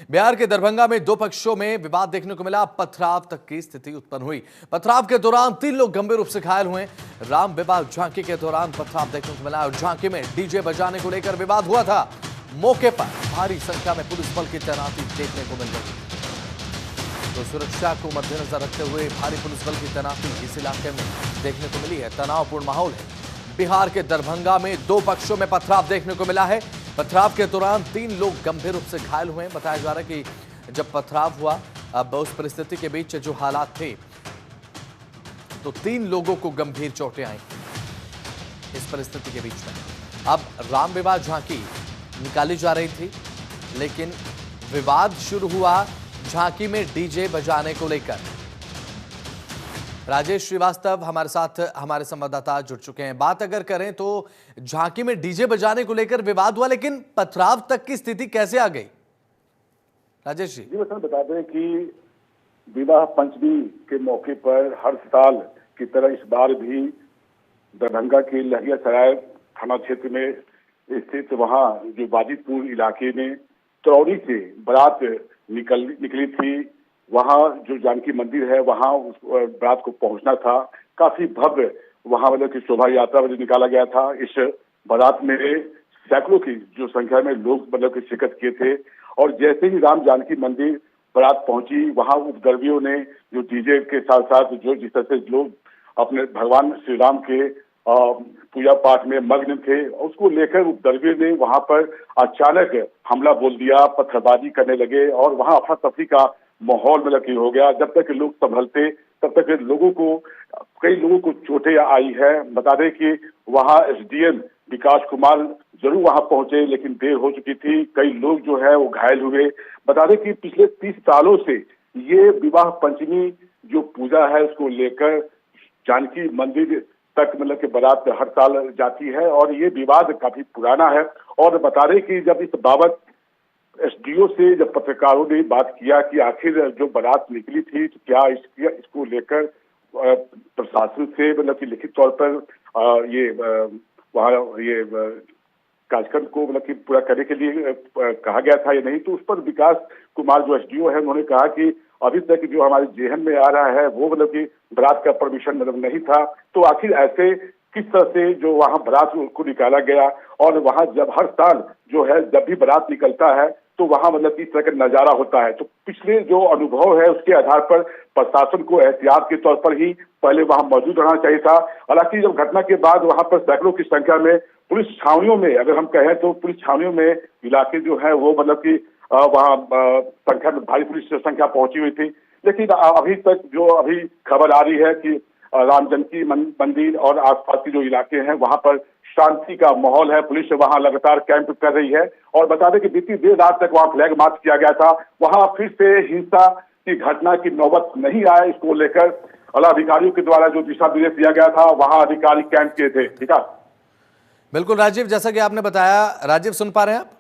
बिहार के दरभंगा में दो पक्षों में विवाद देखने को मिला। पथराव तक की स्थिति उत्पन्न हुई। पथराव के दौरान 3 लोग गंभीर रूप से घायल हुए। राम विवाह झांकी के दौरान पथराव देखने को मिला और झांकी में डीजे बजाने को लेकर विवाद हुआ था। मौके पर भारी संख्या में पुलिस बल की तैनाती देखने को मिल रही। तो सुरक्षा को मद्देनजर रखते हुए भारी पुलिस बल की तैनाती इस इलाके में देखने को मिली है। तनावपूर्ण माहौल है। बिहार के दरभंगा में दो पक्षों में पथराव देखने को मिला है। पथराव के दौरान 3 लोग गंभीर रूप से घायल हुए। बताया जा रहा है कि जब पथराव हुआ, अब उस परिस्थिति के बीच जो हालात थे, तो 3 लोगों को गंभीर चोटें आई इस परिस्थिति के बीच में। अब राम विवाह झांकी निकाली जा रही थी, लेकिन विवाद शुरू हुआ झांकी में डीजे बजाने को लेकर। राजेश श्रीवास्तव हमारे साथ, हमारे संवाददाता जुड़ चुके हैं। बात अगर करें तो झांकी में डीजे बजाने को लेकर विवाद हुआ, लेकिन पथराव तक की स्थिति कैसे आ गई? राजेश जी बता दें कि विवाह पंचमी के मौके पर हर साल की तरह इस बार भी दरभंगा के लहियासराय थाना क्षेत्र में स्थित वहां जो वाजिदपुर इलाके में तरौरी से बारात निकली थी। वहां जो जानकी मंदिर है, वहां उस बारात को पहुंचना था। काफी भव्य वहां मतलब की शोभा यात्रा निकाला गया था। इस बारात में सैकड़ों की जो संख्या में लोग मतलब की शिरकत किए थे। और जैसे ही राम जानकी मंदिर बारात पहुंची, वहां उपद्रवियों ने जो डीजे के साथ साथ जो जिस तरह से लोग अपने भगवान श्री राम के पूजा पाठ में मग्न थे, उसको लेकर उपद्रवियों ने वहां पर अचानक हमला बोल दिया, पत्थरबाजी करने लगे और वहां अफरा तफरी का माहौल मतलब की हो गया। जब तक लोग संभलते तब तक कई लोगों को चोटें आई है। बता दें कि वहां एसडीएम विकास कुमार जरूर वहां पहुंचे, लेकिन देर हो चुकी थी। कई लोग जो है वो घायल हुए। बता दें कि पिछले 30 सालों से ये विवाह पंचमी जो पूजा है उसको लेकर जानकी मंदिर तक मतलब कि बारात हर साल जाती है और ये विवाद काफी पुराना है। और बता दें कि जब इस बाबत एसडीओ से जब पत्रकारों ने बात किया कि आखिर जो बारात निकली थी तो क्या इसको लेकर प्रशासन से मतलब कि लिखित तौर पर वहाँ ये कार्यक्रम को मतलब कि पूरा करने के लिए कहा गया था या नहीं, तो उस पर विकास कुमार जो एसडीओ है उन्होंने कहा कि अभी तक जो हमारे जेहन में आ रहा है वो मतलब कि बारात का परमिशन मतलब नहीं था। तो आखिर ऐसे किस तरह से जो वहाँ बारात को निकाला गया और वहाँ जब हर साल जो है जब भी बारात निकलता है तो वहाँ मतलब इस तरह का नजारा होता है। तो पिछले जो अनुभव है उसके आधार पर प्रशासन को एहतियात के तौर पर ही पहले वहाँ मौजूद रहना चाहिए था। हालांकि जब घटना के बाद वहाँ पर सैकड़ों की संख्या में पुलिस छावनियों में, अगर हम कहें तो पुलिस छावनियों में इलाके जो है वो मतलब की वहाँ संख्या में भारी पुलिस संख्या पहुंची हुई थी। लेकिन अभी तक जो अभी खबर आ रही है कि राम जानकी मंदिर और आसपास के जो इलाके हैं वहां पर शांति का माहौल है। पुलिस वहां लगातार कैंप कर रही है। और बता दें कि बीती देर रात तक वहां फ्लैग मार्च किया गया था। वहां फिर से हिंसा की घटना की नौबत नहीं आए, इसको लेकर अधिकारियों के द्वारा जो दिशा निर्देश दिया गया था वहां अधिकारी कैंप किए थे। ठीक है, बिल्कुल राजीव, जैसा कि आपने बताया। राजीव सुन पा रहे हैं आप?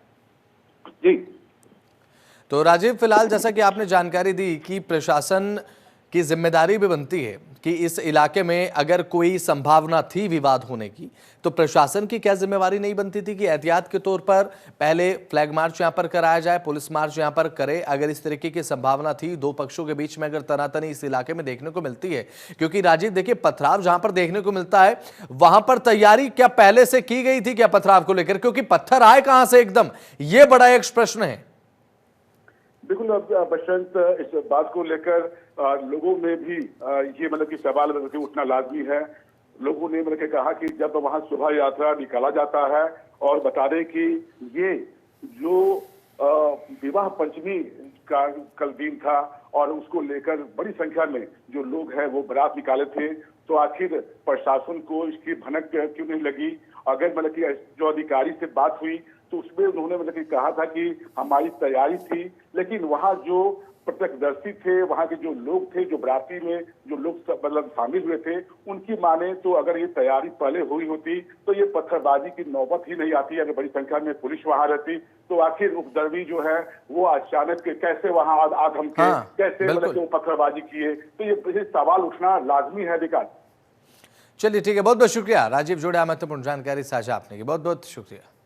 जी तो राजीव, फिलहाल जैसा कि आपने जानकारी दी कि प्रशासन की जिम्मेदारी भी बनती है कि इस इलाके में अगर कोई संभावना थी विवाद होने की, तो प्रशासन की क्या जिम्मेवारी नहीं बनती थी कि एहतियात के तौर पर पहले फ्लैग मार्च यहां पर कराया जाए, पुलिस मार्च यहां पर करे? अगर इस तरीके की संभावना थी, दो पक्षों के बीच में अगर तनातनी इस इलाके में देखने को मिलती है, क्योंकि राजीव देखिए पथराव जहां पर देखने को मिलता है वहां पर तैयारी क्या पहले से की गई थी क्या पथराव को लेकर? क्योंकि पत्थर आए कहां से एकदम, ये बड़ा एक प्रश्न है। बिल्कुल बसंत, इस बात को लेकर लोगों में भी ये मतलब कि सवाल मतलब कि उठना लाजमी है। लोगों ने मतलब कि कहा कि जब वहां शोभा यात्रा निकाला जाता है और बता दें कि ये जो विवाह पंचमी का कल दिन था और उसको लेकर बड़ी संख्या में जो लोग हैं वो बारात निकाले थे, तो आखिर प्रशासन को इसकी भनक क्यों नहीं लगी? अगर मतलब कि जो अधिकारी से बात हुई तो उसमें उन्होंने मतलब कि कहा था कि हमारी तैयारी थी, लेकिन वहां जो प्रत्यक्षदर्शी थे, वहां के जो लोग थे, जो बाराती में जो लोग मतलब शामिल हुए थे, उनकी माने तो अगर ये तैयारी पहले हुई होती तो ये पत्थरबाजी की नौबत ही नहीं आती। अगर बड़ी संख्या में पुलिस वहां रहती तो आखिर उपद्रवी जो है वो अचानक कैसे वहां आगम के कैसे मतलब वो पत्थरबाजी किए? तो ये सवाल उठना लाजमी है। विकास, चलिए ठीक है, बहुत बहुत शुक्रिया राजीव, जुड़े महत्वपूर्ण जानकारी साझा आपने की, बहुत बहुत शुक्रिया।